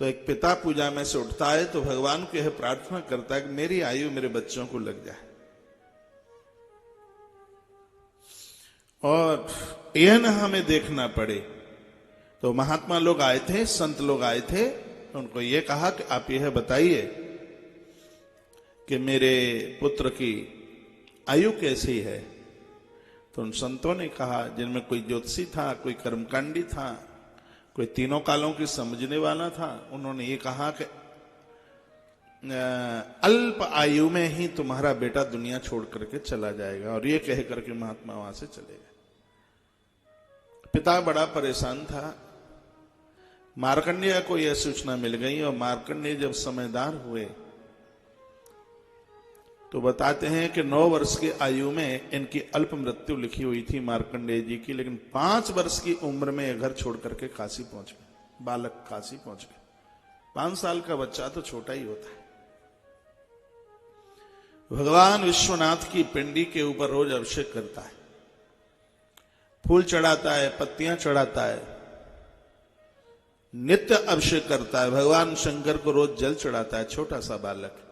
तो एक पिता पूजा में से उठता है तो भगवान को यह प्रार्थना करता है कि मेरी आयु मेरे बच्चों को लग जाए और यह न हमें देखना पड़े। तो महात्मा लोग आए थे, संत लोग आए थे, उनको यह कहा कि आप यह बताइए कि मेरे पुत्र की आयु कैसी है। तो उन संतों ने कहा, जिनमें कोई ज्योतिषी था, कोई कर्मकांडी था, कोई तीनों कालों की समझने वाला था, उन्होंने ये कहा कि अल्प आयु में ही तुम्हारा बेटा दुनिया छोड़ करके चला जाएगा। और ये कह करके महात्मा वहां से चले गए। पिता बड़ा परेशान था। मार्कंडेय को यह सूचना मिल गई और मार्कंडेय जब समझदार हुए तो बताते हैं कि 9 वर्ष की आयु में इनकी अल्प मृत्यु लिखी हुई थी मार्कंडेय जी की, लेकिन 5 वर्ष की उम्र में यह घर छोड़ करके काशी पहुंच गए। बालक काशी पहुंच गए। 5 साल का बच्चा तो छोटा ही होता है। भगवान विश्वनाथ की पिंडी के ऊपर रोज अभिषेक करता है, फूल चढ़ाता है, पत्तियां चढ़ाता है, नित्य अभिषेक करता है। भगवान शंकर को रोज जल चढ़ाता है। छोटा सा बालक।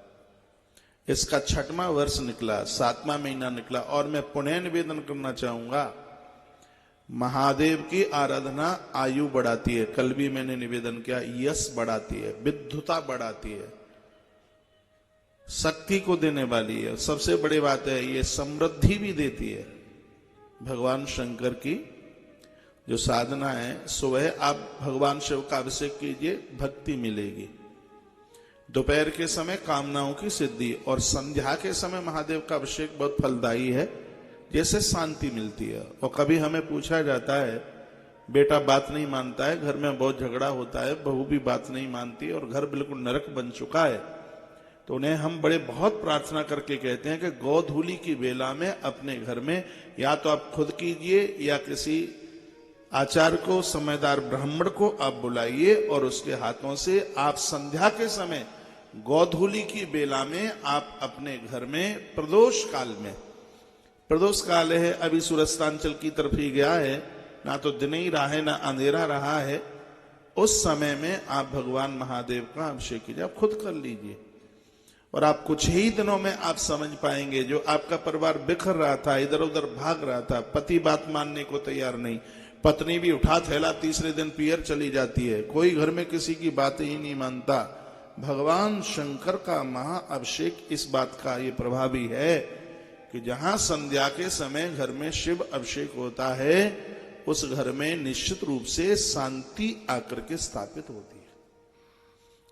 इसका 6वां वर्ष निकला, 7वां महीना निकला। और मैं पुनः निवेदन करना चाहूंगा, महादेव की आराधना आयु बढ़ाती है। कल भी मैंने निवेदन किया, यश बढ़ाती है, विद्युता बढ़ाती है, शक्ति को देने वाली है। सबसे बड़ी बात है, ये समृद्धि भी देती है। भगवान शंकर की जो साधना है, सुबह आप भगवान शिव का अभिषेक कीजिए, भक्ति मिलेगी। दोपहर के समय कामनाओं की सिद्धि, और संध्या के समय महादेव का अभिषेक बहुत फलदायी है, जैसे शांति मिलती है। और कभी हमें पूछा जाता है, बेटा बात नहीं मानता है, घर में बहुत झगड़ा होता है, बहू भी बात नहीं मानती और घर बिल्कुल नरक बन चुका है। तो उन्हें हम बड़े बहुत प्रार्थना करके कहते हैं कि गोधूली की बेला में अपने घर में या तो आप खुद कीजिए या किसी आचार्य को, समझदार ब्राह्मण को आप बुलाइए और उसके हाथों से आप संध्या के समय गोधूली की बेला में आप अपने घर में प्रदोष काल में, प्रदोष काल है, अभी सूरस्तांचल की तरफ ही गया है, ना तो दिन ही रहा है ना अंधेरा रहा है, उस समय में आप भगवान महादेव का अभिषेक कीजिए। आप खुद कर लीजिए और आप कुछ ही दिनों में आप समझ पाएंगे, जो आपका परिवार बिखर रहा था, इधर उधर भाग रहा था, पति बात मानने को तैयार नहीं, पत्नी भी उठा थैला तीसरे दिन पियर चली जाती है, कोई घर में किसी की बात ही नहीं मानता। भगवान शंकर का महाअभिषेक इस बात का ये प्रभावी है कि जहां संध्या के समय घर में शिव अभिषेक होता है, उस घर में निश्चित रूप से शांति आकर के स्थापित होती है।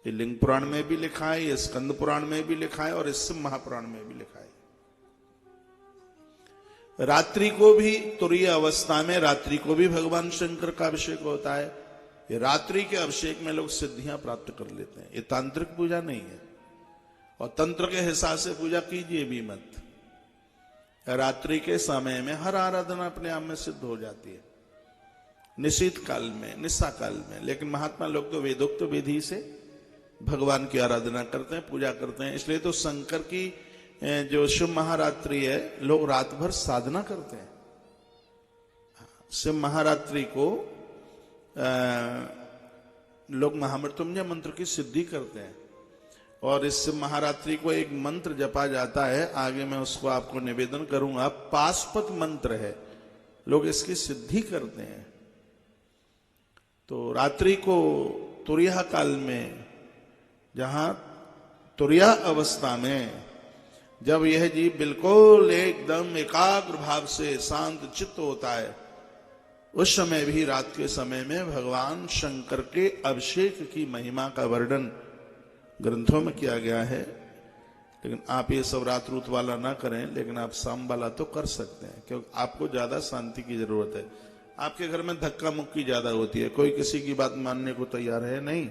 ये लिंग पुराण में भी लिखा है, ये स्कंद पुराण में भी लिखा है और इस महापुराण में भी लिखा है। रात्रि को भी, तुरीय अवस्था में रात्रि को भी भगवान शंकर का अभिषेक होता है। ये रात्रि के अभिषेक में लोग सिद्धियां प्राप्त कर लेते हैं। ये तांत्रिक पूजा नहीं है और तंत्र के हिसाब से पूजा कीजिए भी मत। रात्रि के समय में हर आराधना अपने आप में सिद्ध हो जाती है, निशीत काल में, निशा काल में। लेकिन महात्मा लोग तो वेदोक्त विधि से भगवान की आराधना करते हैं, पूजा करते हैं। इसलिए तो शंकर की जो शिव महारात्रि है, लोग रात भर साधना करते हैं। शिव महारात्रि को लोग महामृत्युंजय मंत्र की सिद्धि करते हैं और इस शिव महारात्रि को एक मंत्र जपा जाता है, आगे मैं उसको आपको निवेदन करूंगा। पाशुपत मंत्र है, लोग इसकी सिद्धि करते हैं। तो रात्रि को तुरिया काल में, जहां तुरिया अवस्था में जब यह जीव बिल्कुल एकदम एकाग्र भाव से शांत चित्त होता है, उस समय भी रात के समय में भगवान शंकर के अभिषेक की महिमा का वर्णन ग्रंथों में किया गया है। लेकिन आप ये सब रात रूत वाला ना करें, लेकिन आप शाम वाला तो कर सकते हैं, क्योंकि आपको ज्यादा शांति की जरूरत है। आपके घर में धक्का मुक्की ज्यादा होती है, कोई किसी की बात मानने को तैयार है नहीं।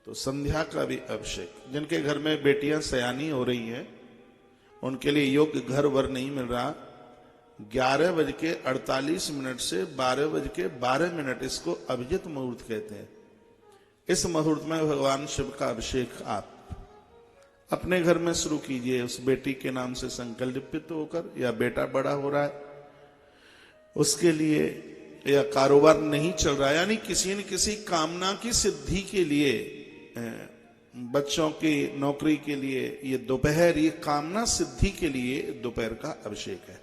तो संध्या का भी अभिषेक, जिनके घर में बेटियां सयानी हो रही हैं, उनके लिए योग्य घर वर नहीं मिल रहा, 11:48 से 12:12 इसको अभिजित मुहूर्त कहते हैं। इस मुहूर्त में भगवान शिव का अभिषेक आप अपने घर में शुरू कीजिए। उस बेटी के नाम से संकल्पित होकर, या बेटा बड़ा हो रहा है उसके लिए या कारोबार नहीं चल रहा, यानी किसी न किसी कामना की सिद्धि के लिए, बच्चों की नौकरी के लिए ये दोपहर, ये कामना सिद्धि के लिए दोपहर का अभिषेक है।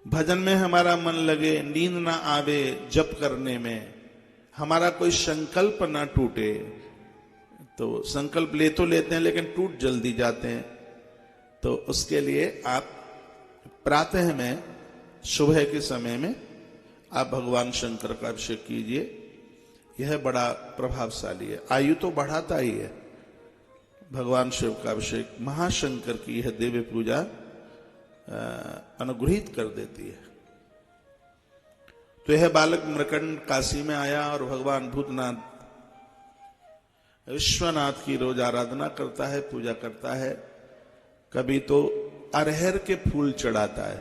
भजन में हमारा मन लगे, नींद ना आवे जप करने में, हमारा कोई संकल्प ना टूटे। तो संकल्प ले तो लेते हैं लेकिन टूट जल्दी जाते हैं, तो उसके लिए आप प्रातः में, सुबह के समय में आप भगवान शंकर का अभिषेक कीजिए। यह बड़ा प्रभावशाली है, आयु तो बढ़ाता ही है। भगवान शिव का अभिषेक, महाशंकर की यह दिव्य पूजा अनुग्रहित कर देती है। तो यह बालक मृकंड काशी में आया और भगवान भूतनाथ विश्वनाथ की रोज आराधना करता है, पूजा करता है। कभी तो अरहर के फूल चढ़ाता है।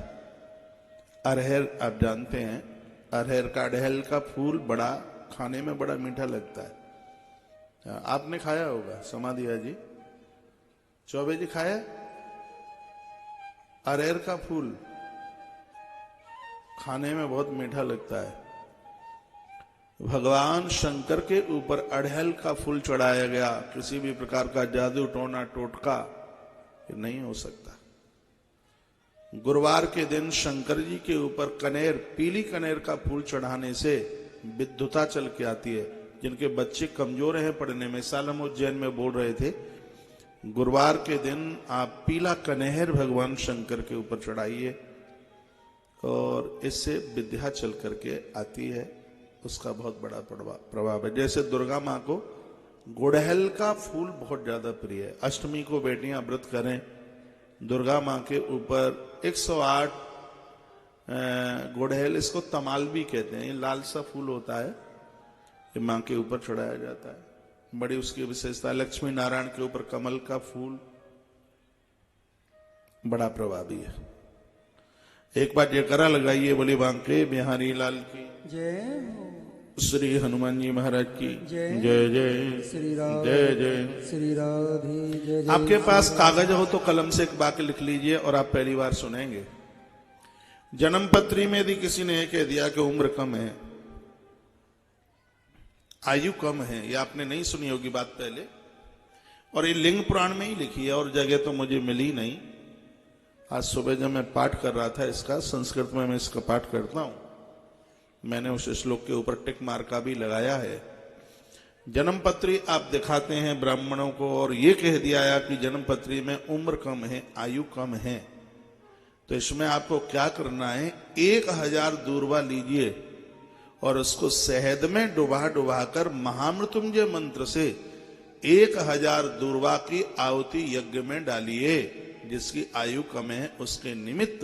अरहर आप जानते हैं, अरहर का, अड़हल का फूल बड़ा खाने में बड़ा मीठा लगता है। आपने खाया होगा, समाधिया जी, चौबे जी खाया अरहर का फूल? खाने में बहुत मीठा लगता है। भगवान शंकर के ऊपर अड़हल का फूल चढ़ाया गया, किसी भी प्रकार का जादू टोना टोटका नहीं हो सकता। गुरुवार के दिन शंकर जी के ऊपर कनेर, पीली कनेर का फूल चढ़ाने से विद्युता चल के आती है। जिनके बच्चे कमजोर हैं पढ़ने में, साल हम उज्जैन में बोल रहे थे, गुरुवार के दिन आप पीला कनेर भगवान शंकर के ऊपर चढ़ाइए और इससे विद्या चल करके आती है। उसका बहुत बड़ा प्रभाव है। जैसे दुर्गा माँ को गुड़हल का फूल बहुत ज्यादा प्रिय है। अष्टमी को बेटियां व्रत करें, दुर्गा माँ के ऊपर 108 गुड़हल, इसको तमाल भी कहते हैं, लाल सा फूल होता है, ये माँ के ऊपर चढ़ाया जाता है। बड़ी उसकी विशेषता। लक्ष्मी नारायण के ऊपर कमल का फूल बड़ा प्रभावी है। एक बार जयकारा लगाइए, बोली बांके बिहारी लाल की जय, श्री हनुमान जी महाराज की जय। जय श्री राम, जय जय श्री राधे जय। आपके पास कागज हो तो कलम से एक वाक्य लिख लीजिए और आप पहली बार सुनेंगे। जन्म पत्री में यदि किसी ने कह दिया कि उम्र कम है, आयु कम है, ये आपने नहीं सुनी होगी बात पहले, और ये लिंग पुराण में ही लिखी है और जगह तो मुझे मिली नहीं। आज सुबह जब मैं पाठ कर रहा था इसका, संस्कृत में मैं इसका पाठ करता हूं, मैंने उस श्लोक के ऊपर टिक मार का भी लगाया है। जन्म पत्री आप दिखाते हैं ब्राह्मणों को और ये कह दिया कि जन्म पत्री में उम्र कम है, आयु कम है, तो इसमें आपको क्या करना है, 1000 दूर्वा लीजिए और उसको शहद में डुबा डुबा कर महामृत्युंजय मंत्र से 1000 दूर्वा की आहुति यज्ञ में डालिए। जिसकी आयु कम है उसके निमित्त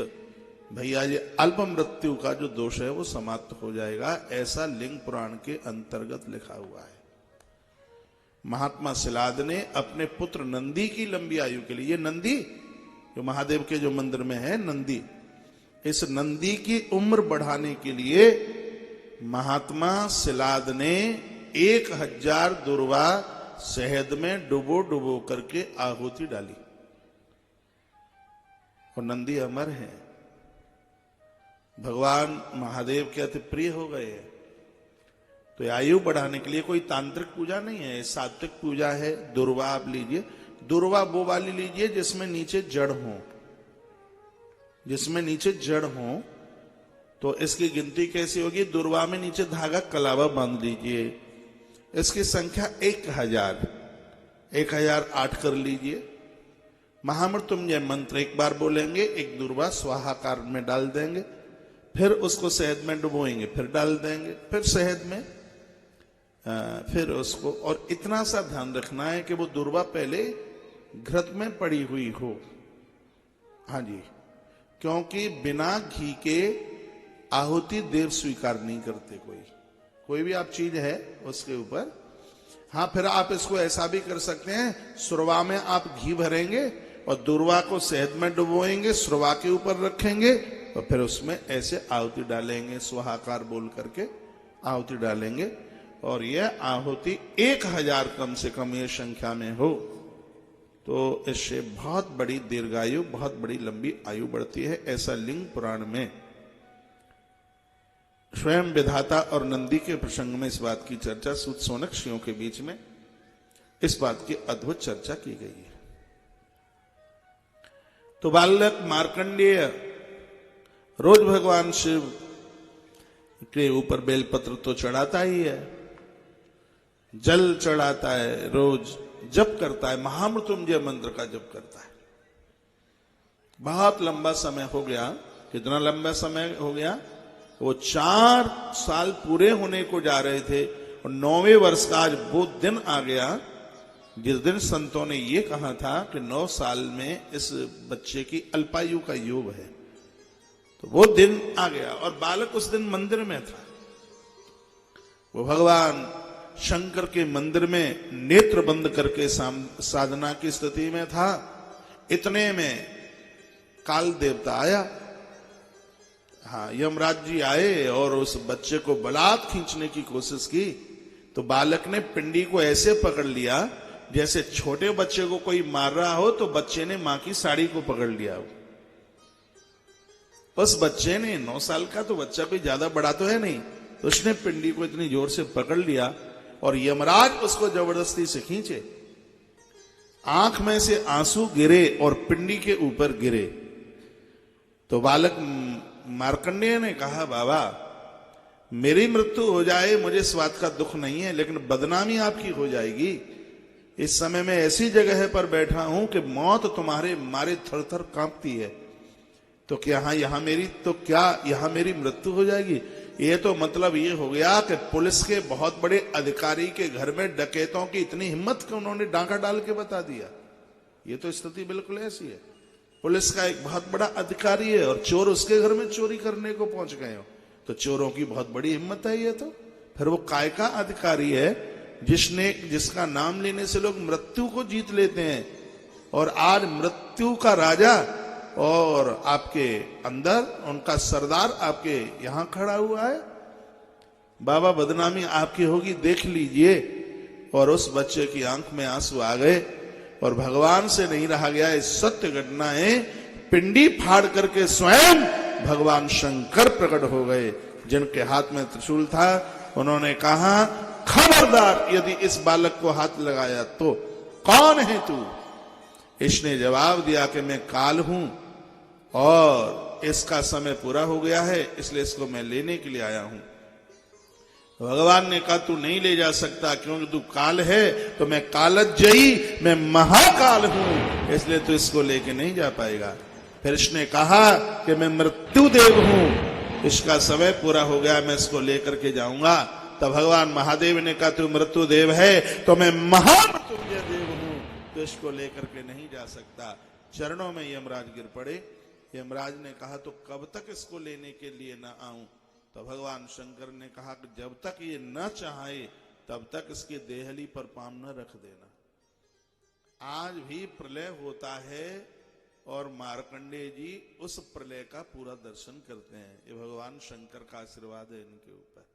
भैया ये अल्प मृत्यु का जो दोष है वो समाप्त हो जाएगा। ऐसा लिंग पुराण के अंतर्गत लिखा हुआ है। महात्मा शिलाद ने अपने पुत्र नंदी की लंबी आयु के लिए, ये नंदी जो महादेव के जो मंदिर में है नंदी, इस नंदी की उम्र बढ़ाने के लिए महात्मा शिलाद ने 1000 दूर्वा शहद में डुबो डुबो करके आहुति डाली और नंदी अमर है, भगवान महादेव के अति प्रिय हो गए। तो आयु बढ़ाने के लिए कोई तांत्रिक पूजा नहीं है, सात्विक पूजा है। दुर्वा आप लीजिए, दुर्वा वो वाली लीजिए जिसमें नीचे जड़ हो, जिसमें नीचे जड़ हो। तो इसकी गिनती कैसी होगी, दुर्वा में नीचे धागा कलावा बांध लीजिए, इसकी संख्या 1000, 1008 कर लीजिए। महामृत्युंजय मंत्र एक बार बोलेंगे, एक दुर्वा स्वाहाकार में डाल देंगे, फिर उसको शहद में डुबोएंगे, फिर डाल देंगे, फिर शहद में, फिर उसको, और इतना सा ध्यान रखना है कि वो दुर्वा पहले घृत में पड़ी हुई हो। हाँ जी, क्योंकि बिना घी के आहुति देव स्वीकार नहीं करते। कोई भी आप चीज है उसके ऊपर। हाँ, फिर आप इसको ऐसा भी कर सकते हैं, सुरवा में आप घी भरेंगे और दुर्वा को शहद में डुबोएंगे, सुरवा के ऊपर रखेंगे और फिर उसमें ऐसे आहुति डालेंगे, स्वाहाकार बोल करके आहुति डालेंगे। और यह आहुति 1000 कम से कम ये संख्या में हो तो इससे बहुत बड़ी दीर्घायु, बहुत बड़ी लंबी आयु बढ़ती है। ऐसा लिंग पुराण में स्वयं विधाता और नंदी के प्रसंग में इस बात की चर्चा सूत सोनक्षियों के बीच में इस बात की अद्भुत चर्चा की गई है। तो बालक मार्कंडेय रोज भगवान शिव के ऊपर बेलपत्र तो चढ़ाता ही है, जल चढ़ाता है, रोज जप करता है, महामृत्युंजय मंत्र का जप करता है। बहुत लंबा समय हो गया। कितना लंबा समय हो गया? वो 4 साल पूरे होने को जा रहे थे और 9वें वर्ष का आज वो दिन आ गया जिस दिन संतों ने ये कहा था कि 9 साल में इस बच्चे की अल्पायु का योग है। तो वो दिन आ गया और बालक उस दिन मंदिर में था। वो भगवान शंकर के मंदिर में नेत्र बंद करके साधना की स्थिति में था। इतने में काल देवता आया। हाँ, यमराज जी आए और उस बच्चे को बलात् खींचने की कोशिश की। तो बालक ने पिंडी को ऐसे पकड़ लिया जैसे छोटे बच्चे को कोई मार रहा हो तो बच्चे ने मां की साड़ी को पकड़ लिया हो। उस बच्चे ने 9 साल का तो बच्चा कोई ज्यादा बड़ा तो है नहीं, तो उसने पिंडी को इतनी जोर से पकड़ लिया और यमराज उसको जबरदस्ती से खींचे। आंख में से आंसू गिरे और पिंडी के ऊपर गिरे। तो बालक मार्कंडेय ने कहा, बाबा मेरी मृत्यु हो जाए मुझे इस बात का दुख नहीं है, लेकिन बदनामी आपकी हो जाएगी। इस समय मैं ऐसी जगह पर बैठा हूं कि मौत तुम्हारे मारे थर थर कांपती है। तो क्या यहां मेरी मृत्यु हो जाएगी? ये तो मतलब ये हो गया कि पुलिस के बहुत बड़े अधिकारी के घर में डकैतों की इतनी हिम्मत कि उन्होंने डांका डाल के बता दिया। ये तो स्थिति बिल्कुल ऐसी है। पुलिस का एक बहुत बड़ा अधिकारी है और चोर उसके घर में चोरी करने को पहुंच गए हो, तो चोरों की बहुत बड़ी हिम्मत है। ये तो फिर वो काय का अधिकारी है जिसका नाम लेने से लोग मृत्यु को जीत लेते हैं। और आज मृत्यु का राजा और आपके अंदर उनका सरदार आपके यहां खड़ा हुआ है। बाबा बदनामी आपकी होगी, देख लीजिए। और उस बच्चे की आंख में आंसू आ गए और भगवान से नहीं रहा गया। इस सत्य घटनाएं पिंडी फाड़ करके स्वयं भगवान शंकर प्रकट हो गए, जिनके हाथ में त्रिशूल था। उन्होंने कहा, खबरदार यदि इस बालक को हाथ लगाया तो कौन है तू? इसने जवाब दिया कि मैं काल हूं और इसका समय पूरा हो गया है, इसलिए इसको मैं लेने के लिए आया हूं। भगवान ने कहा, तू नहीं ले जा सकता क्योंकि तू काल है। तो मैं कालजयी, मैं महाकाल हूं, इसलिए तू इसको लेके नहीं जा पाएगा। फिर इसने कहा कि मैं मृत्युदेव हूं, इसका समय पूरा हो गया, मैं इसको लेकर के जाऊंगा। तब भगवान महादेव ने कहा, तू मृत्युदेव है तो मैं महामृत्युंजय देव हूं, तो इसको लेकर के नहीं जा सकता। चरणों में यमराज गिर पड़े। यमराज ने कहा, तो कब तक इसको लेने के लिए ना आऊं? तो भगवान शंकर ने कहा कि जब तक ये न चाहे तब तक इसकी देहली पर पांव न रख देना। आज भी प्रलय होता है और मार्कंडेय जी उस प्रलय का पूरा दर्शन करते हैं। ये भगवान शंकर का आशीर्वाद है इनके ऊपर।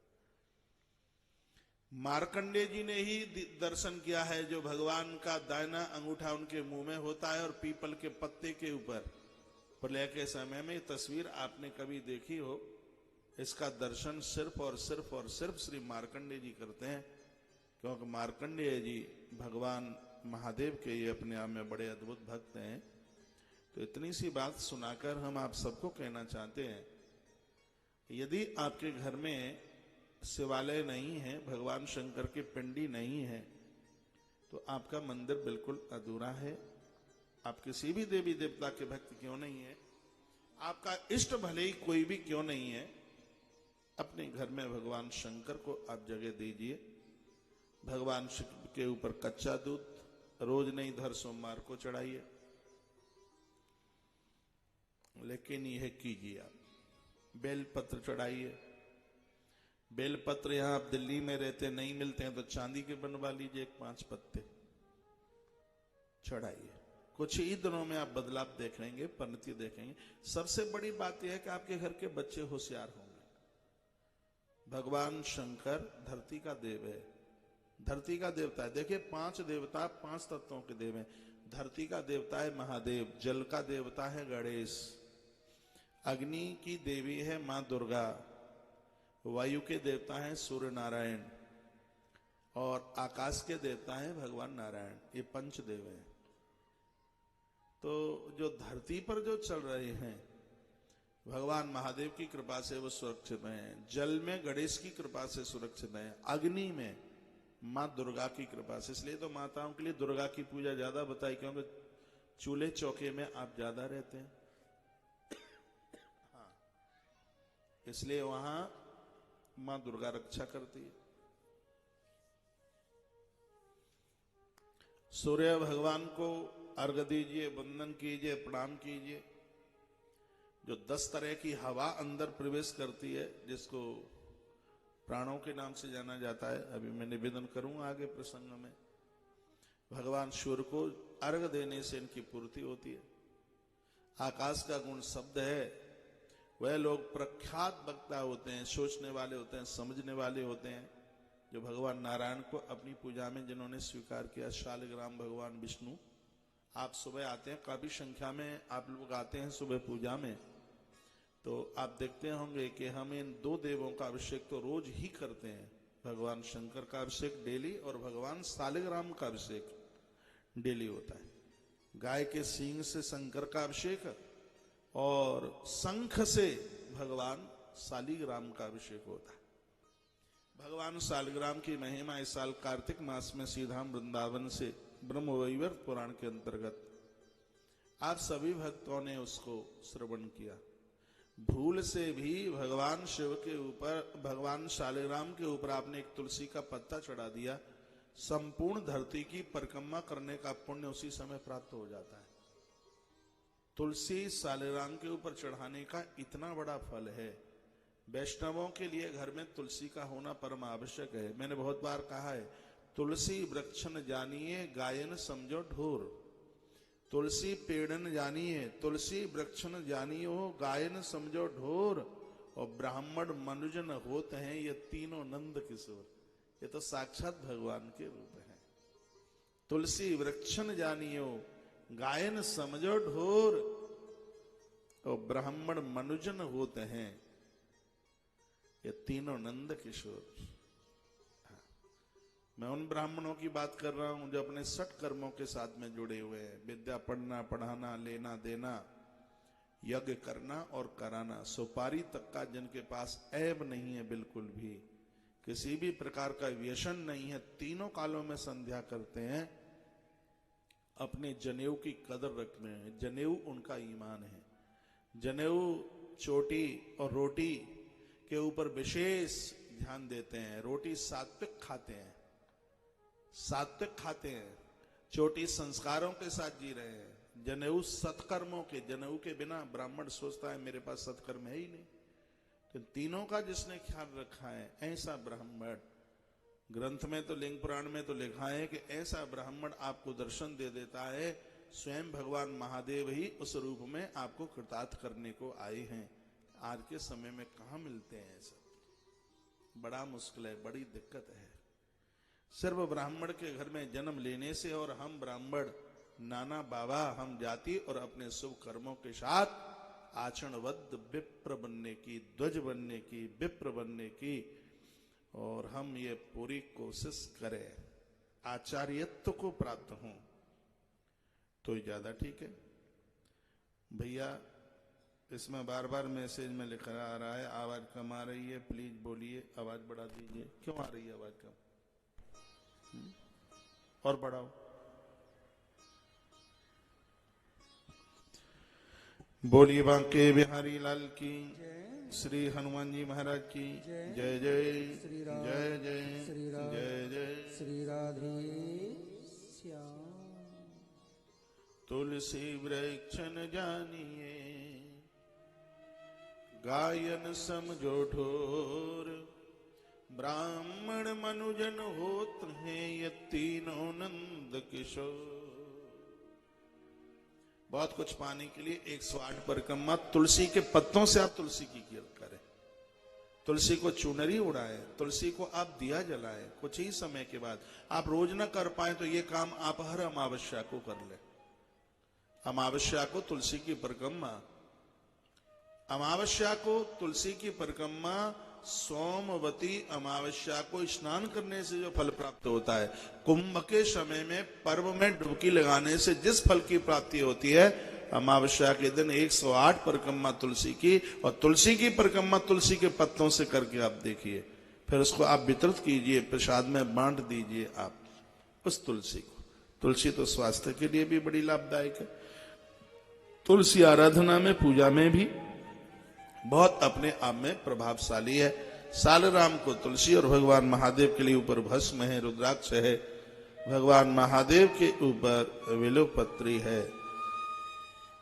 मार्कंडेय जी ने ही दर्शन किया है जो भगवान का दाहिना अंगूठा उनके मुंह में होता है और पीपल के पत्ते के ऊपर। प्रलय के समय में तस्वीर आपने कभी देखी हो? इसका दर्शन सिर्फ और सिर्फ श्री मार्कंडेय जी करते हैं, क्योंकि मार्कंडेय जी भगवान महादेव के ये अपने आप में बड़े अद्भुत भक्त हैं। तो इतनी सी बात सुनाकर हम आप सबको कहना चाहते हैं, यदि आपके घर में शिवालय नहीं है, भगवान शंकर की पिंडी नहीं है, तो आपका मंदिर बिल्कुल अधूरा है। आप किसी भी देवी देवता के भक्त क्यों नहीं है, आपका इष्ट भले ही कोई भी क्यों नहीं है, अपने घर में भगवान शंकर को आप जगह दीजिए। भगवान शिव के ऊपर कच्चा दूध रोज नहीं, हर सोमवार को चढ़ाइए, लेकिन यह कीजिए आप बेलपत्र चढ़ाइए। बेलपत्र यहां आप दिल्ली में रहते नहीं मिलते हैं तो चांदी के बनवा लीजिए, 5 पत्ते चढ़ाइए। कुछ ही दिनों में आप बदलाव देखेंगे, परिणति देखेंगे। सबसे बड़ी बात यह है कि आपके घर के बच्चे होशियार होंगे। भगवान शंकर धरती का देव है, धरती का देवता है। देखिए 5 देवता 5 तत्वों के देव हैं। धरती का देवता है महादेव, जल का देवता है गणेश, अग्नि की देवी है मां दुर्गा, वायु के देवता हैं सूर्य नारायण, और आकाश के देवता हैं भगवान नारायण। ये पंचदेव हैं। तो जो धरती पर जो चल रहे हैं, भगवान महादेव की कृपा से वो सुरक्षित हैं। जल में गणेश की कृपा से सुरक्षित हैं। अग्नि में माँ दुर्गा की कृपा से। इसलिए तो माताओं के लिए दुर्गा की पूजा ज्यादा बताई, क्योंकि चूल्हे चौके में आप ज्यादा रहते हैं। हाँ, इसलिए वहां माँ दुर्गा रक्षा करती है। सूर्य भगवान को अर्घ्य दीजिए, वंदन कीजिए, प्रणाम कीजिए। जो 10 तरह की हवा अंदर प्रवेश करती है, जिसको प्राणों के नाम से जाना जाता है, अभी मैं निवेदन करूंगा आगे प्रसंग में। भगवान सूर्य को अर्घ्य देने से इनकी पूर्ति होती है। आकाश का गुण शब्द है। वह लोग प्रख्यात वक्ता होते हैं, सोचने वाले होते हैं, समझने वाले होते हैं, जो भगवान नारायण को अपनी पूजा में जिन्होंने स्वीकार किया। शालिग्राम भगवान विष्णु, आप सुबह आते हैं, काफी संख्या में आप लोग आते हैं सुबह पूजा में, तो आप देखते होंगे कि हम इन 2 देवों का अभिषेक तो रोज ही करते हैं। भगवान शंकर का अभिषेक डेली और भगवान शालिग्राम का अभिषेक डेली होता है। गाय के सींग से शंकर का अभिषेक और शंख से भगवान शालिग्राम का अभिषेक होता है। भगवान शालिग्राम की महिमा इस साल कार्तिक मास में सीधाम वृंदावन से ब्रह्मवैवर्त पुराण के अंतर्गत आप सभी भक्तों ने उसको श्रवण किया। भूल से भी भगवान शिव के ऊपर, भगवान शालिग्राम के ऊपर आपने एक तुलसी का पत्ता चढ़ा दिया, संपूर्ण धरती की परिक्रमा करने का पुण्य उसी समय प्राप्त हो जाता है। तुलसी शालिग्राम के ऊपर चढ़ाने का इतना बड़ा फल है। वैष्णवों के लिए घर में तुलसी का होना परम आवश्यक है। मैंने बहुत बार कहा है, तुलसी वृक्षन जानिए, गायन समझो ढोर। तुलसी पेड़न जानिए, तुलसी वृक्षन जानियो, गायन समझो ढोर। और ब्राह्मण मनुजन होते हैं ये तीनों नंद किशोर। ये तो साक्षात भगवान के रूप है। तुलसी वृक्षन जानियो, गायन समझो ढोर, और ब्राह्मण मनुजन होते हैं ये तीनों नंद किशोर। मैं उन ब्राह्मणों की बात कर रहा हूं जो अपने 6 कर्मों के साथ में जुड़े हुए हैं। विद्या पढ़ना, पढ़ाना, लेना देना, यज्ञ करना और कराना, सुपारी तक का जिनके पास ऐब नहीं है, बिल्कुल भी किसी भी प्रकार का व्यसन नहीं है, तीनों कालों में संध्या करते हैं, अपने जनेऊ की कदर रखते हैं। जनेऊ उनका ईमान है। जनेऊ, चोटी और रोटी के ऊपर विशेष ध्यान देते हैं। रोटी सात्विक खाते हैं, सात्विक खाते हैं। चोटी संस्कारों के साथ जी रहे हैं। जनेऊ सत्कर्मों के, जनेऊ के बिना ब्राह्मण सोचता है मेरे पास सत्कर्म है ही नहीं। तो तीनों का जिसने ख्याल रखा है, ऐसा ब्राह्मण, ग्रंथ में तो लिंग पुराण में तो लिखा है कि ऐसा ब्राह्मण आपको दर्शन दे देता है, स्वयं भगवान महादेव ही उस रूप में आपको कृतार्थ करने को आए हैं। आज के समय में कहाँ मिलते हैं ऐसा, बड़ा मुश्किल है, बड़ी दिक्कत है। सिर्फ ब्राह्मण के घर में जन्म लेने से, और हम ब्राह्मण नाना बाबा, हम जाति और अपने शुभ कर्मों के साथ आचरणबद्ध विप्र बनने की, ध्वज बनने की, विप्र बनने की, और हम ये पूरी कोशिश करें आचार्यत्व को प्राप्त हों तो ज्यादा ठीक है। भैया इसमें बार बार मैसेज में लिखा आ रहा है आवाज कम आ रही है, प्लीज बोलिए, आवाज बढ़ा दीजिए। क्यों आ रही है आवाज कम? और बढ़ाओ। बोलिए बांके बिहारी लाल की, श्री हनुमान जी महाराज की जय जय, श्री राम, जय जय, श्री राम, जय जय। श्री राधे श्याम। तुलसी वृक्षन जानिए, गायन समझो ढोर, ब्राह्मण मनुजन होत हैं ये तीनों नंद किशोर। बहुत कुछ पाने के लिए 108 परिक्रमा तुलसी के पत्तों से आप तुलसी की कीर्त करें, तुलसी को चुनरी उड़ाए, तुलसी को आप दिया जलाएं। कुछ ही समय के बाद आप रोज न कर पाए तो ये काम आप हर अमावस्या को कर ले। अमावस्या को तुलसी की परिक्रमा, अमावस्या को तुलसी की परिक्रमा सोमवती अमावस्या को स्नान करने से जो फल प्राप्त होता है, कुंभ के समय में पर्व में डुबकी लगाने से जिस फल की प्राप्ति होती है, अमावस्या के दिन 108 परिक्रमा तुलसी की, और तुलसी की परिक्रमा तुलसी के पत्तों से करके आप देखिए, फिर उसको आप वितरित कीजिए, प्रसाद में बांट दीजिए आप उस तुलसी को। तुलसी तो स्वास्थ्य के लिए भी बड़ी लाभदायक है। तुलसी आराधना में, पूजा में भी बहुत अपने आप में प्रभावशाली है। सालराम को तुलसी, और भगवान महादेव के लिए ऊपर भस्म है, रुद्राक्ष है, भगवान महादेव के ऊपर विलोपत्री है।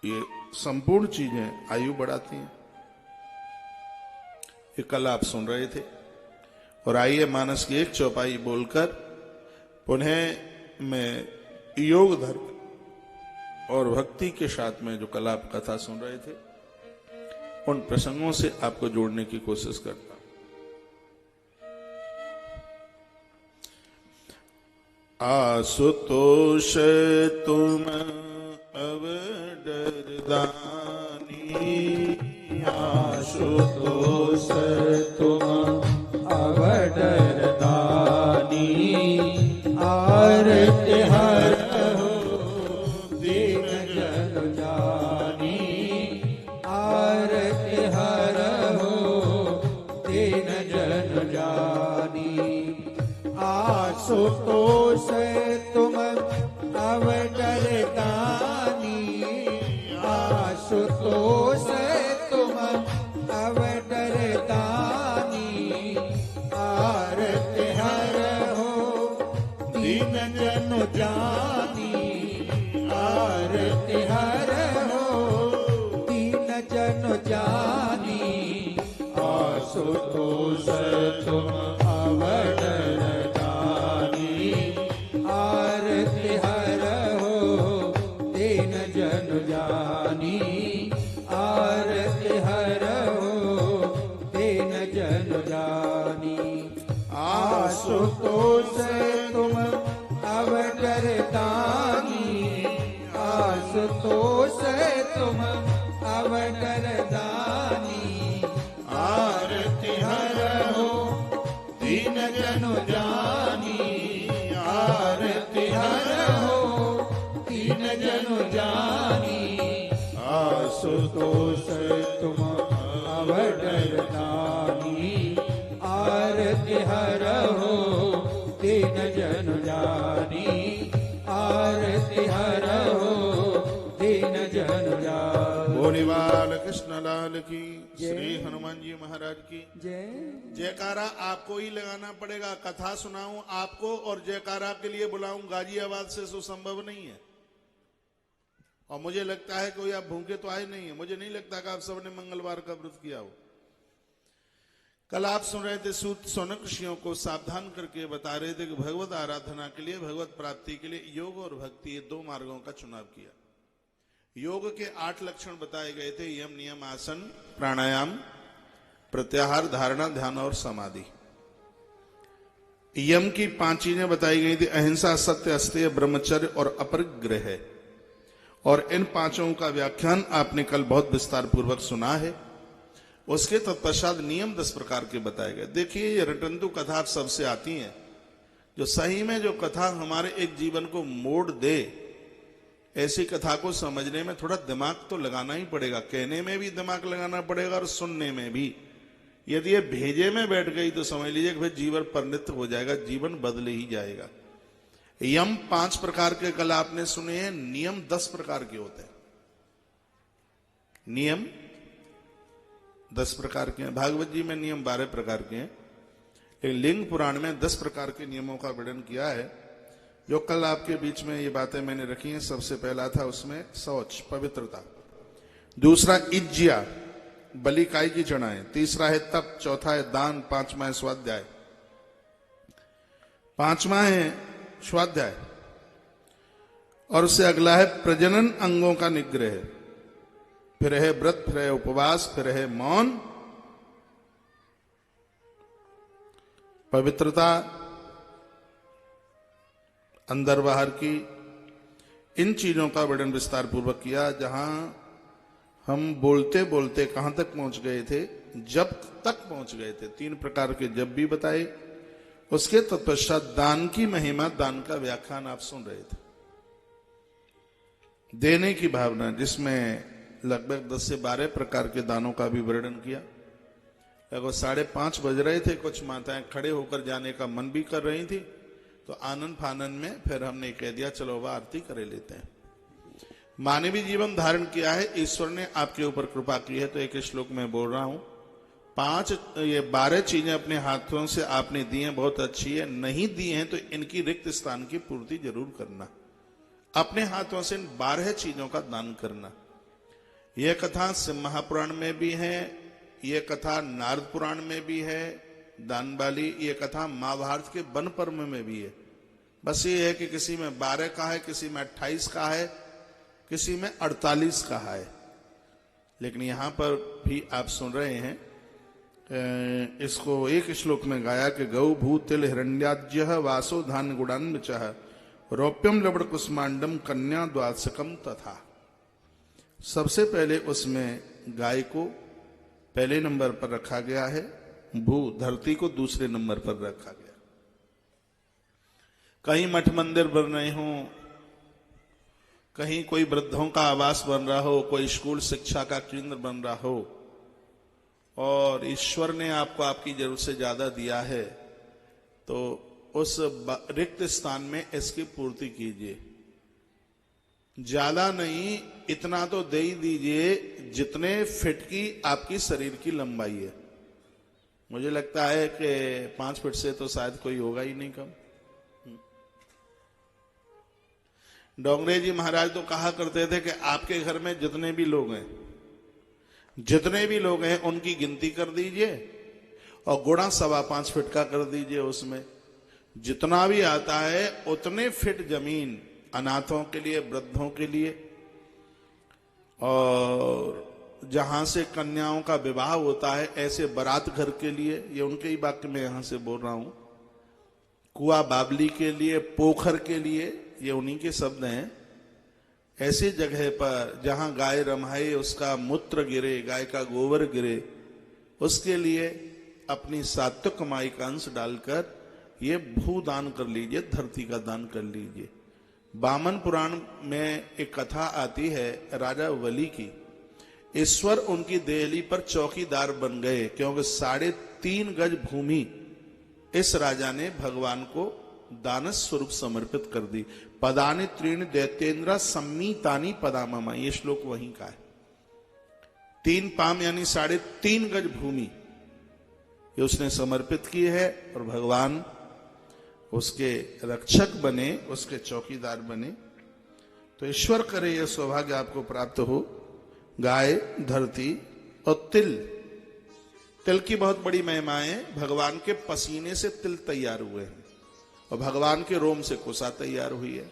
ये संपूर्ण चीजें आयु बढ़ाती हैं। ये कल आप सुन रहे थे। और आइए मानस की एक चौपाई बोलकर पुनः मैं योग धर्म और भक्ति के साथ में जो कल आप कथा सुन रहे थे, उन प्रसंगों से आपको जोड़ने की कोशिश करता हूं। आशुतोष तुम अब डरदानी, आशुतोष तुम अब डरदानी, आरति हरहु दीन जन जानी, आरति हरहु दीन जन जानी। आशुतोष तुम अब डरदानी, आशुतोष तुम अब डरदानी, आरति हरहु दीन जन जानी, आरति हरहु दीन जन जानी। आशुतोष तुम अब डरदानी, आरति हरहु दीन जन जानी, आरति हरहु दीन जन जानी। आशुतोष तुम अब डरदानी, आशुतोष तुम अब डरदानी, आरति हरहु दीन जन जानी, आरति हरहु दीन जन जानी। आशुतोष तुम अब डरदानी, आरति हरहु दीन जन जानी, आरति हरहु दीन जन जानी। बोले बाल कृष्ण लाल की, श्री हनुमान जी महाराज की जय। जयकारा आपको ही लगाना पड़ेगा। कथा सुनाऊं आपको और जयकारा के लिए बुलाऊं गाजियाबाद से तो संभव नहीं है। और मुझे लगता है कोई आप भूखे तो आए नहीं है। मुझे नहीं लगता कि आप सबने मंगलवार का व्रत किया हो। कल आप सुन रहे थे सूत सौनक ऋषियों को सावधान करके बता रहे थे कि भगवत आराधना के लिए, भगवत प्राप्ति के लिए योग और भक्ति, ये दो मार्गों का चुनाव किया। योग के 8 लक्षण बताए गए थे, यम, नियम, आसन, प्राणायाम, प्रत्याहार, धारणा, ध्यान और समाधि। यम की 5 चीजें बताई गई थी, अहिंसा, सत्य, अस्तेय, ब्रह्मचर्य और अपरिग्रह। और इन 5 का व्याख्यान आपने कल बहुत विस्तार पूर्वक सुना है। उसके तत्पश्चात नियम 10 प्रकार के बताए गए। देखिए, ये रटंतु कथा आप सबसे आती है, जो सही में जो कथा हमारे एक जीवन को मोड़ दे, ऐसी कथा को समझने में थोड़ा दिमाग तो लगाना ही पड़ेगा। कहने में भी दिमाग लगाना पड़ेगा और सुनने में भी। यदि ये भेजे में बैठ गई तो समझ लीजिए कि भाई जीवन परिणत हो जाएगा, जीवन बदल ही जाएगा। यम 5 प्रकार के कल आपने सुने हैं, नियम 10 प्रकार के होते हैं। नियम 10 प्रकार के हैं। भागवत जी में नियम 12 प्रकार के हैं, लेकिन लिंग पुराण में 10 प्रकार के नियमों का वर्णन किया है, जो कल आपके बीच में ये बातें मैंने रखी हैं। सबसे पहला था उसमें शौच, पवित्रता। दूसरा इज्जिया, बलि काय की चढ़ाएं। तीसरा है तप, चौथा है दान, 5वां है स्वाध्याय। 5वां है स्वाध्याय, और उससे अगला है प्रजनन अंगों का निग्रह, फिर है व्रत, फिर है उपवास, फिर है मौन, पवित्रता अंदर बाहर की। इन चीजों का वर्णन विस्तार पूर्वक किया। जहां हम बोलते बोलते कहां तक पहुंच गए थे? जब तक पहुंच गए थे। 3 प्रकार के जब भी बताए। उसके तत्पश्चात दान की महिमा, दान का व्याख्यान आप सुन रहे थे। देने की भावना, जिसमें लगभग 10 से 12 प्रकार के दानों का भी वर्णन किया। लगभग 5:30 बज रहे थे। कुछ माताएं खड़े होकर जाने का मन भी कर रही थी, तो आनंद फानन में फिर हमने कह दिया चलो वह आरती करे लेते हैं। मानवीय जीवन धारण किया है, ईश्वर ने आपके ऊपर कृपा की है, तो एक श्लोक में बोल रहा हूं। 12 चीजें अपने हाथों से आपने दी हैं, बहुत अच्छी है। नहीं दी हैं तो इनकी रिक्त स्थान की पूर्ति जरूर करना। अपने हाथों से इन 12 चीजों का दान करना। यह कथा सिंह महापुराण में भी है, यह कथा नारद पुराण में भी है दान वाली। यह कथा महाभारत के वन पर्व में भी है। बस ये है कि किसी में 12 का है, किसी में 28 का है, किसी में 48 का है। लेकिन यहां पर भी आप सुन रहे हैं, इसको एक श्लोक में गाया कि गौ भू तिल हिरण्याज्य वासो धान गुडान चह रौप्यम लवण कुष्मांडम कन्या द्वादशकम तथा। सबसे पहले उसमें गाय को पहले नंबर पर रखा गया है, भू धरती को दूसरे नंबर पर रखा गया। कहीं मठ मंदिर बन रहे हो, कहीं कोई वृद्धों का आवास बन रहा हो, कोई स्कूल शिक्षा का केंद्र बन रहा हो, और ईश्वर ने आपको आपकी जरूरत से ज्यादा दिया है, तो उस रिक्त स्थान में इसकी पूर्ति कीजिए। ज्यादा नहीं, इतना तो दे ही दीजिए जितने फिट की आपकी शरीर की लंबाई है। मुझे लगता है कि 5 फीट से तो शायद कोई होगा ही नहीं कम। डोंगरे जी महाराज तो कहा करते थे कि आपके घर में जितने भी लोग हैं उनकी गिनती कर दीजिए और गुणा 5.25 फीट का कर दीजिए। उसमें जितना भी आता है उतने फिट जमीन अनाथों के लिए, वृद्धों के लिए, और जहां से कन्याओं का विवाह होता है ऐसे बारात घर के लिए, ये उनके ही वाक्य में यहां से बोल रहा हूं, कुआ बाबली के लिए, पोखर के लिए, ये उन्हीं के शब्द हैं। ऐसी जगह पर जहां गाय रमाए, उसका मूत्र गिरे, गाय का गोबर गिरे, उसके लिए अपनी सात्विक कमाई का अंश डालकर ये भूदान कर लीजिए, धरती का दान कर लीजिए। वामन पुराण में एक कथा आती है राजा वली की। ईश्वर उनकी देहली पर चौकीदार बन गए, क्योंकि 3.5 गज भूमि इस राजा ने भगवान को दान स्वरूप समर्पित कर दी। पदानि त्रीण दैत्येन्द्र सम्मीतानि पदाममा, ये श्लोक वहीं का है। 3 पाम यानी 3.5 गज भूमि ये उसने समर्पित की है, और भगवान उसके रक्षक बने, उसके चौकीदार बने। तो ईश्वर करे यह सौभाग्य आपको प्राप्त हो। गाय, धरती और तिल। तिल की बहुत बड़ी महिमा है। भगवान के पसीने से तिल तैयार हुए हैं और भगवान के रोम से कुसा तैयार हुई है।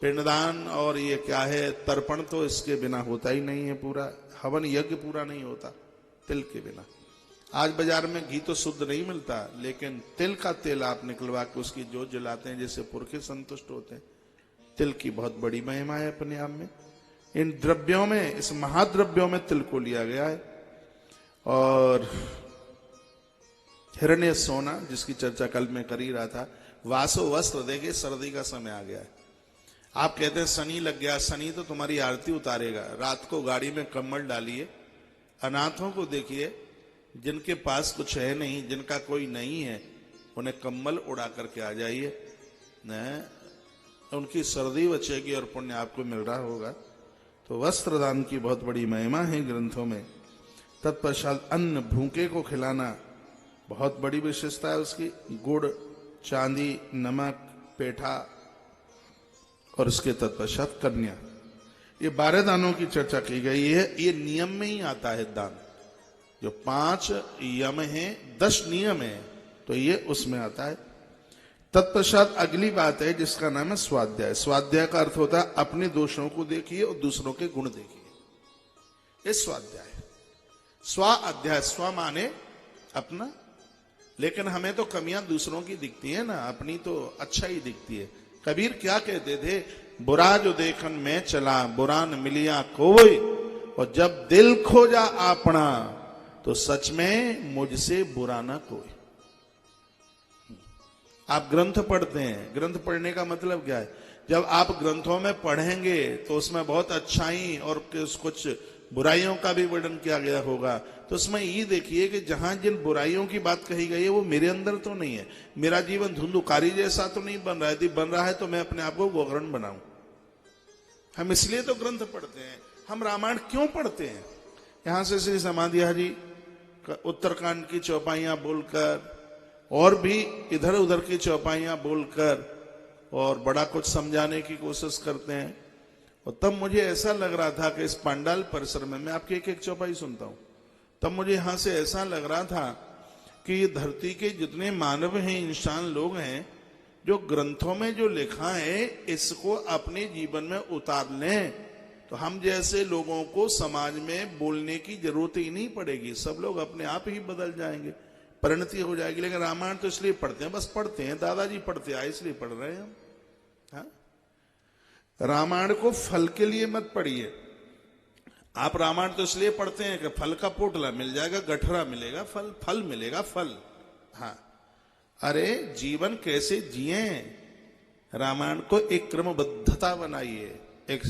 पिंडदान और ये क्या है, तर्पण तो इसके बिना होता ही नहीं है। पूरा हवन यज्ञ पूरा नहीं होता तिल के बिना। आज बाजार में घी तो शुद्ध नहीं मिलता, लेकिन तिल का तेल आप निकलवा के उसकी जोत जलाते हैं, जिससे पुरखे संतुष्ट होते हैं। तिल की बहुत बड़ी महिमा है अपने आप में। इन द्रव्यों में, इस महाद्रव्यों में तिल को लिया गया है। और हिरण्य सोना, जिसकी चर्चा कल मैं कर ही रहा था, वासो वस्त्र। देखिए सर्दी का समय आ गया है। आप कहते हैं शनि लग गया, शनि तो तुम्हारी आरती उतारेगा। रात को गाड़ी में कम्बल डालिए। अनाथों को देखिए, जिनके पास कुछ है नहीं, जिनका कोई नहीं है, उन्हें कम्बल उड़ा करके आ जाइए, उनकी सर्दी बचेगी और पुण्य आपको मिल रहा होगा। तो वस्त्र दान की बहुत बड़ी महिमा है ग्रंथों में। तत्पश्चात अन्न, भूखे को खिलाना बहुत बड़ी विशेषता है उसकी। गुड़, चांदी, नमक, पेठा, और उसके तत्पश्चात कन्या। ये 12 दानों की चर्चा की गई है। ये नियम में ही आता है दान। जो 5 यम हैं, 10 नियम है, तो ये उसमें आता है। तत्पश्चात अगली बात है जिसका नाम है स्वाध्याय। स्वाध्याय का अर्थ होता है अपने दोषों को देखिए और दूसरों के गुण देखिए। ये स्वाध्याय। स्व अध्याय, स्व माने अपना, लेकिन हमें तो कमियां दूसरों की दिखती है ना, अपनी तो अच्छा ही दिखती है। कबीर क्या कहते थे, बुरा जो देखन में चला, बुरा न मिलिया कोई, और जब दिल खोजा अपना तो सच में मुझसे बुरा ना कोई। आप ग्रंथ पढ़ते हैं, ग्रंथ पढ़ने का मतलब क्या है? जब आप ग्रंथों में पढ़ेंगे तो उसमें बहुत अच्छाई और कुछ बुराइयों का भी वर्णन किया गया होगा। तो उसमें ये देखिए कि जहां जिन बुराइयों की बात कही गई है वो मेरे अंदर तो नहीं है। मेरा जीवन धुंधुकारी जैसा तो नहीं बन रहा है। यदि बन रहा है तो मैं अपने आप को गोग्रहण बनाऊं। हम इसलिए तो ग्रंथ पढ़ते हैं। हम रामायण क्यों पढ़ते हैं? यहां से श्री समाधिया जी उत्तरकांड की चौपाइयां बोलकर और भी इधर उधर की चौपाइयां बोलकर और बड़ा कुछ समझाने की कोशिश करते हैं। और तब मुझे ऐसा लग रहा था कि इस पांडाल परिसर में, मैं आपकी एक एक चौपाई सुनता हूं, तब मुझे यहां से ऐसा लग रहा था कि ये धरती के जितने मानव हैं, इंसान लोग हैं, जो ग्रंथों में जो लिखा है इसको अपने जीवन में उतार लें तो हम जैसे लोगों को समाज में बोलने की जरूरत ही नहीं पड़ेगी। सब लोग अपने आप ही बदल जाएंगे, परिणति हो जाएगी। लेकिन रामायण तो इसलिए पढ़ते हैं, बस पढ़ते हैं, दादाजी पढ़ते आए इसलिए पढ़ रहे हैं हम। हाँ? रामायण को फल के लिए मत पढ़िए। आप रामायण तो इसलिए पढ़ते हैं कि फल का पोटला मिल जाएगा, गठरा मिलेगा, फल मिलेगा, फल। हाँ, अरे जीवन कैसे जिए, रामायण को एक क्रमबद्धता बनाइए, एक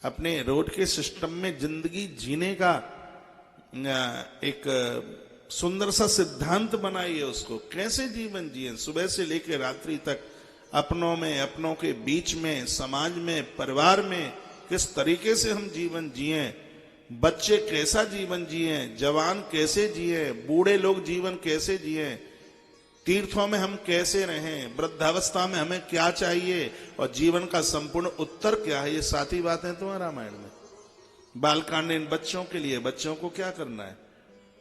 अपने रोड के सिस्टम में जिंदगी जीने का एक सुंदर सा सिद्धांत बनाइए। उसको कैसे जीवन जिए, सुबह से लेकर रात्रि तक, अपनों में, अपनों के बीच में, समाज में, परिवार में किस तरीके से हम जीवन जिए, बच्चे कैसा जीवन जिए, जवान कैसे जिए, बूढ़े लोग जीवन कैसे जिए, तीर्थों में हम कैसे रहें, वृद्धावस्था में हमें क्या चाहिए और जीवन का संपूर्ण उत्तर क्या है, ये सारी बातें तो है रामायण में। बालकांड इन बच्चों के लिए, बच्चों को क्या करना है,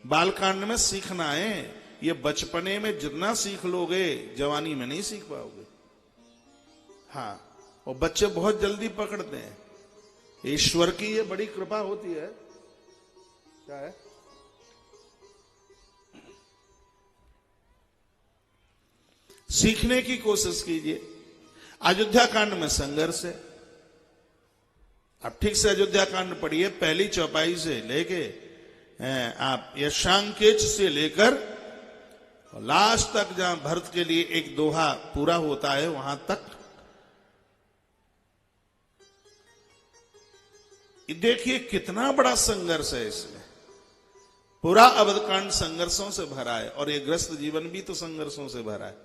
बालकांड में सीखना है। ये बचपने में जितना सीख लोगे जवानी में नहीं सीख पाओगे। हाँ, और बच्चे बहुत जल्दी पकड़ते हैं। ईश्वर की ये बड़ी कृपा होती है। क्या है? सीखने की कोशिश कीजिए। अयोध्या कांड में संघर्ष है। आप ठीक से अयोध्या कांड पढ़िए, पहली चौपाई से लेके आप यशांकेच से लेकर लास्ट तक, जहां भरत के लिए एक दोहा पूरा होता है वहां तक देखिए कितना बड़ा संघर्ष है इसमें। पूरा अवधकांड संघर्षों से भरा है और ये ग्रस्त जीवन भी तो संघर्षों से भरा है।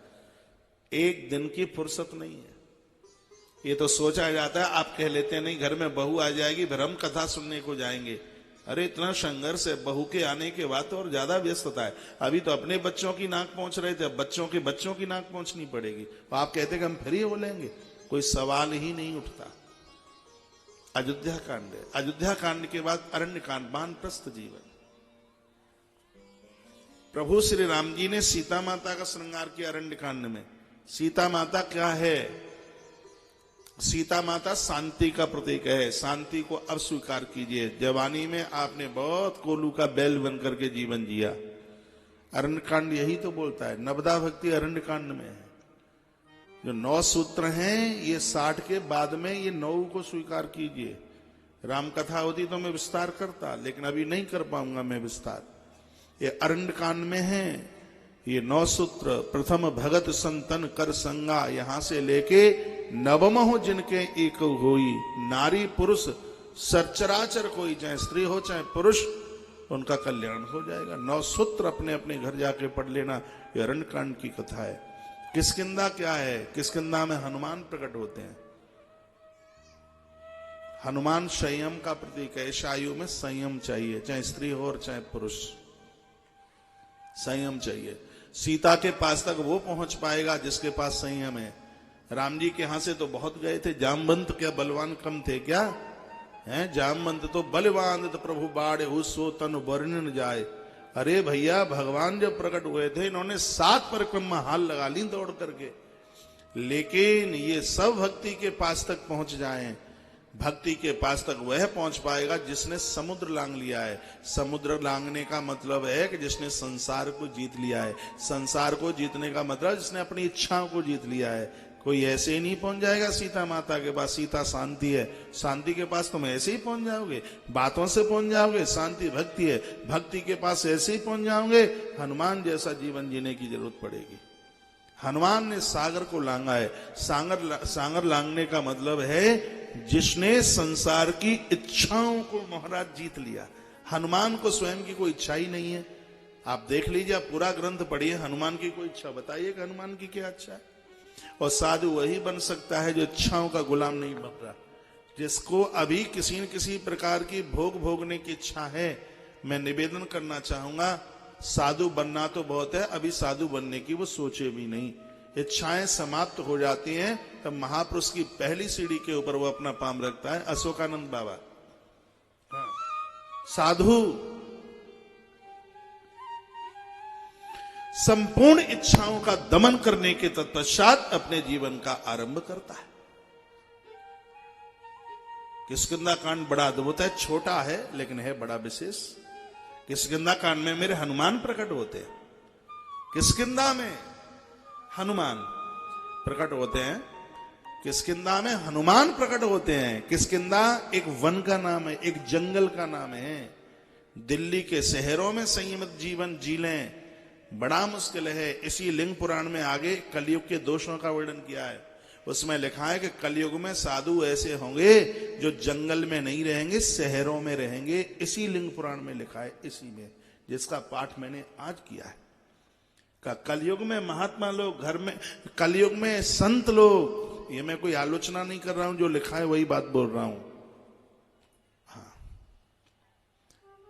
एक दिन की फुर्सत नहीं है। ये तो सोचा जाता है, आप कह लेते हैं नहीं घर में बहू आ जाएगी फिर हम कथा सुनने को जाएंगे। अरे इतना संघर्ष है, बहू के आने के बाद तो और ज्यादा व्यस्तता है। अभी तो अपने बच्चों की नाक पहुंच रहे थे, अब बच्चों के बच्चों की नाक पहुंचनी पड़ेगी। तो आप कहते कि हम फ्री हो लेंगे, कोई सवाल ही नहीं उठता। अयोध्या कांड है, अयोध्या कांड के बाद अरण्य कांड, वानप्रस्थ जीवन। प्रभु श्री राम जी ने सीता माता का श्रृंगार किया अरण्य कांड में। सीता माता क्या है? सीता माता शांति का प्रतीक है। शांति को अब स्वीकार कीजिए। जवानी में आपने बहुत कोलू का बैल बन करके जीवन जिया। अरण्य कांड यही तो बोलता है। नवदा भक्ति अरण्य कांड में है। जो 9 सूत्र हैं ये 60 के बाद में ये 9 को स्वीकार कीजिए। राम कथा होती तो मैं विस्तार करता, लेकिन अभी नहीं कर पाऊंगा मैं विस्तार। ये अरण्य कांड में है ये 9 सूत्र। प्रथम भगत संतन कर संगा, यहां से लेके नवमो जिनके एक होई, नारी पुरुष सरचराचर कोई, चाहे स्त्री हो चाहे पुरुष, उनका कल्याण हो जाएगा। 9 सूत्र अपने अपने घर जाके पढ़ लेना। ये अरण्य कांड की कथा है। किष्किंधा क्या है? किष्किंधा में हनुमान प्रकट होते हैं। हनुमान संयम का प्रतीक है। इस आयु में संयम चाहिए, चाहे स्त्री हो और चाहे पुरुष, संयम चाहिए। सीता के पास तक वो पहुंच पाएगा जिसके पास संयम है। राम जी के यहां से तो बहुत गए थे। जामवंत क्या बलवान कम थे क्या? हैं, जामवंत तो बलवान तो प्रभु बाढ़ सो तन वर्णन जाए। अरे भैया, भगवान जब प्रकट हुए थे इन्होंने 7 परिक्रमा हाल लगा ली दौड़ करके। लेकिन ये सब भक्ति के पास तक पहुंच जाएं। भक्ति के पास तक वह पहुंच पाएगा जिसने समुद्र लांग लिया है। समुद्र लांगने का मतलब है कि जिसने संसार को जीत लिया है। संसार को जीतने का मतलब जिसने अपनी इच्छाओं को जीत लिया है। कोई ऐसे ही नहीं पहुंच जाएगा सीता माता के पास। सीता शांति है, शांति के पास तुम ऐसे ही पहुंच जाओगे, बातों से पहुंच जाओगे। शांति भक्ति है, भक्ति के पास ऐसे ही पहुंच जाओगे। हनुमान जैसा जीवन जीने की जरूरत पड़ेगी। हनुमान ने सागर को लांगा है। सागर लांगने का मतलब है जिसने संसार की इच्छाओं को महाराज जीत लिया। हनुमान को स्वयं की कोई इच्छा ही नहीं है। आप देख लीजिए, आप पूरा ग्रंथ पढ़िए, हनुमान की कोई इच्छा बताइए कि हनुमान की क्या इच्छा है। और साधु वही बन सकता है जो इच्छाओं का गुलाम नहीं बन रहा, जिसको अभी किसी न किसी प्रकार की भोगने की इच्छा है। मैं निवेदन करना चाहूंगा, साधु बनना तो बहुत है, अभी साधु बनने की वो सोचे भी नहीं। इच्छाएं समाप्त हो जाती हैं तब महापुरुष की पहली सीढ़ी के ऊपर वो अपना पांव रखता है, अशोकानंद बाबा। साधु संपूर्ण इच्छाओं का दमन करने के तत्पश्चात अपने जीवन का आरंभ करता है। किष्किंधा कांड बड़ा अद्भुत है, छोटा है लेकिन है बड़ा विशेष। किष्किंधा कांड में मेरे हनुमान प्रकट होते हैं। किष्किंधा में हनुमान प्रकट होते हैं, किष्किंधा में हनुमान प्रकट होते हैं। किष्किंधा एक वन का नाम है, एक जंगल का नाम है। दिल्ली के शहरों में संयमित जीवन जी लें बड़ा मुश्किल है। इसी लिंग पुराण में आगे कलयुग के दोषों का वर्णन किया है। उसमें लिखा है कि कलयुग में साधु ऐसे होंगे जो जंगल में नहीं रहेंगे, शहरों में रहेंगे। इसी लिंग पुराण में लिखा है, इसी में, जिसका पाठ मैंने आज किया है। का कलयुग में महात्मा लोग घर में, कलयुग में संत लोग, ये मैं कोई आलोचना नहीं कर रहा हूं, जो लिखा है वही बात बोल रहा हूं। हाँ,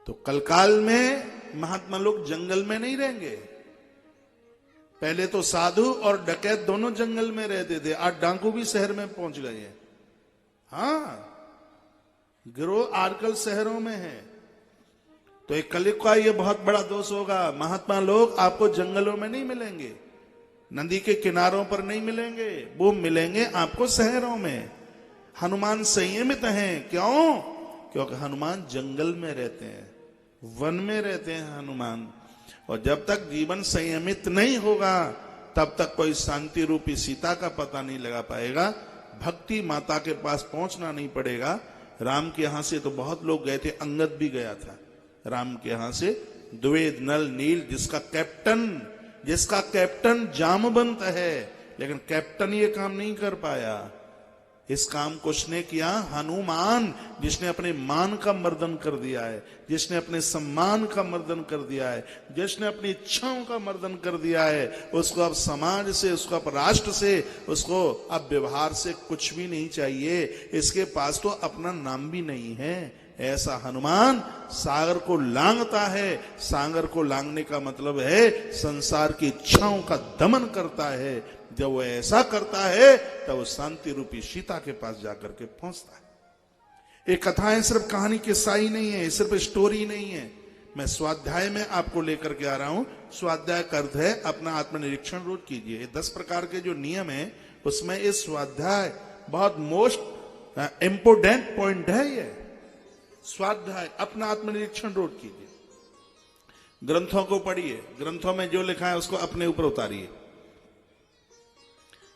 तो कलकाल में महात्मा लोग जंगल में नहीं रहेंगे। पहले तो साधु और डकैत दोनों जंगल में रहते थे, आज डाकू भी शहर में पहुंच गए हैं। हाँ, गिरोह आजकल शहरों में है। तो एक कलयुग का ये बहुत बड़ा दोष होगा। महात्मा लोग आपको जंगलों में नहीं मिलेंगे, नदी के किनारों पर नहीं मिलेंगे, वो मिलेंगे आपको शहरों में। हनुमान संयमित हैं, क्यों? क्योंकि हनुमान जंगल में रहते हैं, वन में रहते हैं हनुमान। और जब तक जीवन संयमित नहीं होगा तब तक कोई शांति रूपी सीता का पता नहीं लगा पाएगा, भक्ति माता के पास पहुंचना नहीं पड़ेगा। राम के यहां से तो बहुत लोग गए थे, अंगद भी गया था राम के यहां से। द्वेद नल नील, जिसका कैप्टन जामवंत है, लेकिन कैप्टन ये काम नहीं कर पाया। इस काम को उसने किया हनुमान, जिसने अपने मान का मर्दन कर दिया है, जिसने अपने सम्मान का मर्दन कर दिया है, जिसने अपनी इच्छाओं का मर्दन कर दिया है। उसको अब समाज से, उसको अब राष्ट्र से, उसको अब व्यवहार से कुछ भी नहीं चाहिए। इसके पास तो अपना नाम भी नहीं है। ऐसा हनुमान सागर को लांघता है। सागर को लांघने का मतलब है संसार की इच्छाओं का दमन करता है। जब वो ऐसा करता है तब वो शांति रूपी सीता के पास जाकर के पहुंचता है। ये कथाएं सिर्फ कहानी किस्सा ही नहीं है, सिर्फ स्टोरी नहीं है। मैं स्वाध्याय में आपको लेकर के आ रहा हूं। स्वाध्याय का अर्थ है अपना आत्मनिरीक्षण रोज कीजिए। 10 प्रकार के जो नियम है उसमें इस स्वाध्याय बहुत मोस्ट इंपोर्टेंट पॉइंट है। ये स्वाध्याय, अपना आत्मनिरीक्षण रोज कीजिए। ग्रंथों को पढ़िए, ग्रंथों में जो लिखा है उसको अपने ऊपर उतारिए।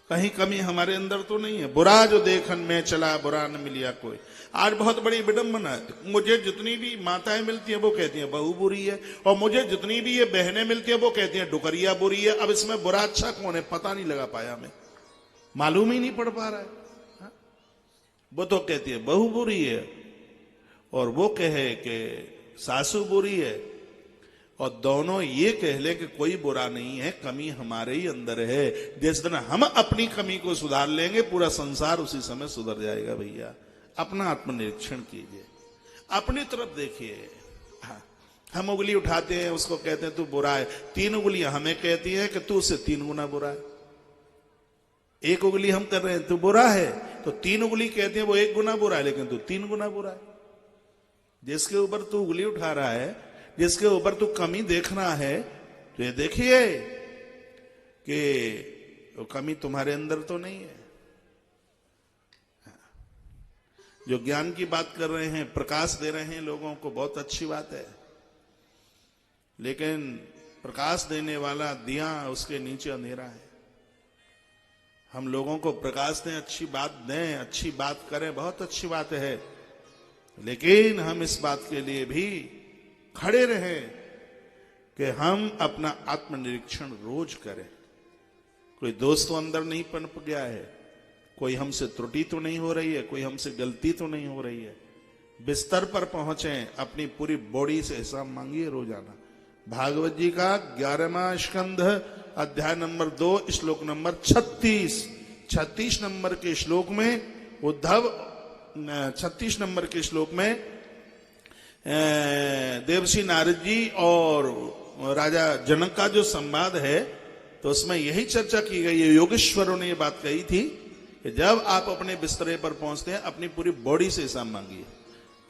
कहीं कमी हमारे अंदर तो नहीं है। बुरा जो देखन में चला बुरा न मिलिया कोई। आज बहुत बड़ी विडंबना है। मुझे जितनी भी माताएं मिलती हैं वो कहती हैं बहू बुरी है, और मुझे जितनी भी ये बहनें मिलती हैं वो कहती हैं डुकरिया बुरी है। अब इसमें बुरा अच्छा कौन है पता नहीं लगा पाया, मैं मालूम ही नहीं पड़ पा रहा है। हा? वो तो कहती है बहू बुरी है और वो कहे कि सासू बुरी है, और दोनों ये कह ले कि कोई बुरा नहीं है, कमी हमारे ही अंदर है। जिस दिन हम अपनी कमी को सुधार लेंगे पूरा संसार उसी समय सुधर जाएगा। भैया अपना आत्मनिरीक्षण कीजिए, अपनी तरफ देखिए। हम उंगली उठाते हैं, उसको कहते हैं तू बुरा है। 3 उंगलियां हमें कहती है कि तू उससे 3 गुना बुरा है। 1 उंगली हम कर रहे हैं तू बुरा है, तो 3 उंगली कहते हैं वो 1 गुना बुरा है, लेकिन तू 3 गुना बुरा है। जिसके ऊपर तू उंगली उठा रहा है, जिसके ऊपर तू कमी देखना है, तो ये देखिए कि वो कमी तुम्हारे अंदर तो नहीं है। जो ज्ञान की बात कर रहे हैं, प्रकाश दे रहे हैं लोगों को, बहुत अच्छी बात है, लेकिन प्रकाश देने वाला दिया उसके नीचे अंधेरा है। हम लोगों को प्रकाश दें, अच्छी बात दें, अच्छी बात करें, बहुत अच्छी बात है, लेकिन हम इस बात के लिए भी खड़े रहें कि हम अपना आत्मनिरीक्षण रोज करें। कोई दोस्त तो अंदर नहीं पनप गया है, कोई हमसे त्रुटि तो नहीं हो रही है, कोई हमसे गलती तो नहीं हो रही है। बिस्तर पर पहुंचे, अपनी पूरी बॉडी से हिसाब मांगिए रोजाना। भागवत जी का 11वां स्कंध अध्याय नंबर 2 श्लोक नंबर 36 नंबर के श्लोक में उद्धव 36 नंबर के श्लोक में देवर्षि नारद जी और राजा जनक का जो संवाद है, तो उसमें यही चर्चा की गई है। योगेश्वरों ने ये बात कही थी कि जब आप अपने बिस्तरे पर पहुंचते हैं, अपनी पूरी बॉडी से हिसाब मांगिए।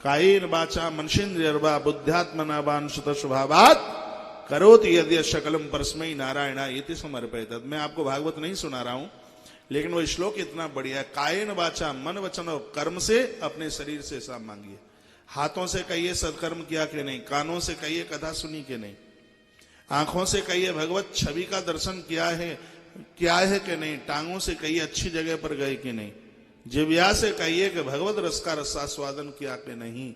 कायेन वाचा मनसेन्द्रियर्वा बुद्ध्यात्मना वांछित स्वभावात् करोति यद्य सकलम परस्मै नारायणा इति समर्पयेत्। मैं आपको भागवत नहीं सुना रहा हूं, लेकिन वो श्लोक इतना बढ़िया है। कायेन वाचा, मन वचन और कर्म से अपने शरीर से हिसाब मांगिए। हाथों से कहिए सत्कर्म किया कि नहीं, कानों से कहिए कथा सुनी कि नहीं, आंखों से कहिए भगवत छवि का दर्शन किया है कि नहीं, टांगों से कहिए अच्छी जगह पर गए कि नहीं, जिव्या से कहिए कि भगवत रस का रसास्वादन किया कि नहीं।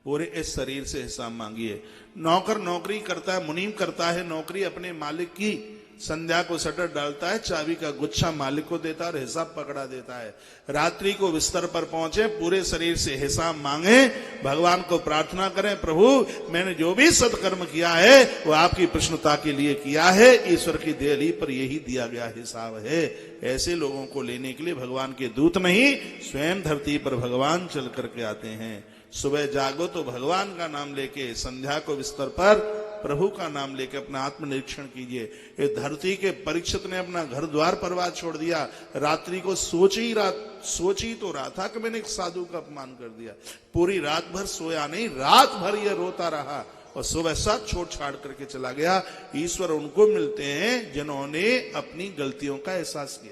पूरे इस शरीर से हिसाब मांगिए। नौकर नौकरी करता है, मुनीम करता है नौकरी अपने मालिक की, संध्या को शटर डालता है, चाबी का गुच्छा मालिक को देता है और हिसाब पकड़ा देता है। रात्रि को बिस्तर पर पहुंचे, पूरे शरीर से हिसाब मांगे, भगवान को प्रार्थना करें, प्रभु मैंने जो भी सत्कर्म किया है वो आपकी प्रसन्नता के लिए किया है, ईश्वर की देहली पर यही दिया गया हिसाब है। ऐसे लोगों को लेने के लिए भगवान के दूत नहीं, स्वयं धरती पर भगवान चल करके आते हैं। सुबह जागो तो भगवान का नाम लेके, संध्या को बिस्तर पर प्रभु का नाम लेके अपना आत्मनिरीक्षण कीजिए। ये धरती के परीक्षित ने अपना घर द्वार परिवार छोड़ दिया, रात्रि को सोच ही तो रहा था कि मैंने एक साधु का अपमान कर दिया। पूरी रात भर सोया नहीं, रात भर ये रोता रहा और सुबह सब छोड़ छाड़ करके चला गया। ईश्वर उनको मिलते हैं जिन्होंने अपनी गलतियों का एहसास किया।